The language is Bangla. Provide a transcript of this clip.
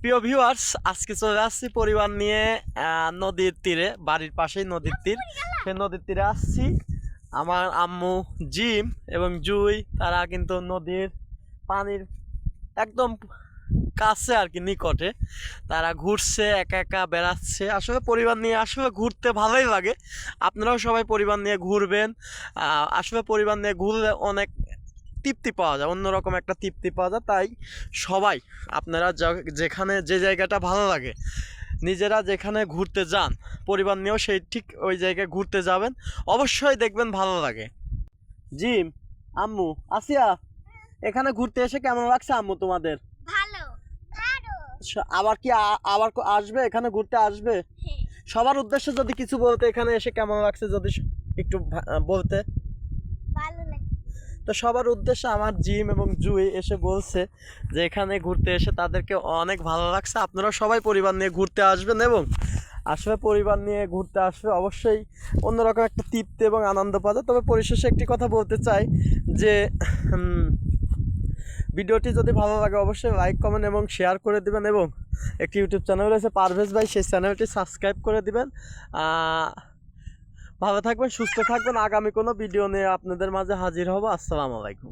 প্রিয় ভিউয়ার্স, আজকে চলে আসছি পরিবার নিয়ে নদীর তীরে। বাড়ির পাশেই নদীর তীর, সেই নদীর তীরে আসছি। আমার আম্মু জিম এবং জুই তারা কিন্তু নদীর পানির একদম কাছে আর কি, নিকটে তারা ঘুরছে, একা একা বেড়াচ্ছে। আসলে পরিবার নিয়ে আসলে ঘুরতে ভালোই লাগে। আপনারাও সবাই পরিবার নিয়ে ঘুরবেন। আসলে পরিবার নিয়ে ঘুরলে অনেক তৃপ্তি পাওয়া যায়, অন্যরকম একটা তৃপ্তি পাওয়া যায়। তাই সবাই আপনারা যেখানে যে জায়গাটা ভালো লাগে, নিজেরা যেখানে ঘুরতে যান, পরিবার নিয়েও সেই ঠিক ওই জায়গায় ঘুরতে যাবেন, অবশ্যই দেখবেন ভালো লাগে। জিম, আম্মু, আসিয়া, এখানে ঘুরতে এসে কেমন লাগছে আম্মু তোমাদের? ভালো ভালো। আবার কি আবার আসবে? এখানে ঘুরতে আসবে? হ্যাঁ। সবার উদ্দেশ্যে যদি কিছু বলতে, এখানে এসে কেমন লাগছে যদি একটু বলতে। ভালো লাগে। তো সবার উদ্দেশ্যে আমার জিম এবং জুই এসে বলছে যে এখানে ঘুরতে এসে তাদেরকে অনেক ভালো লাগছে। আপনারা সবাই পরিবার নিয়ে ঘুরতে আসবেন এবং আসলে পরিবার নিয়ে ঘুরতে আসলে অবশ্যই অন্যরকম একটা তৃপ্তি এবং আনন্দ পাওয়া যায়। তবে পরিশেষে একটি কথা বলতে চাই যে ভিডিওটি যদি ভালো লাগে অবশ্যই লাইক, কমেন্ট এবং শেয়ার করে দিবেন এবং একটি ইউটিউব চ্যানেল রয়েছে পারভেজ ভাই, সেই চ্যানেলটি সাবস্ক্রাইব করে দিবেন। ভালো থাকবেন, সুস্থ থাকবেন। আগামী কোনো ভিডিও নিয়ে আপনাদের মাঝে হাজির হব। আসসালামু আলাইকুম।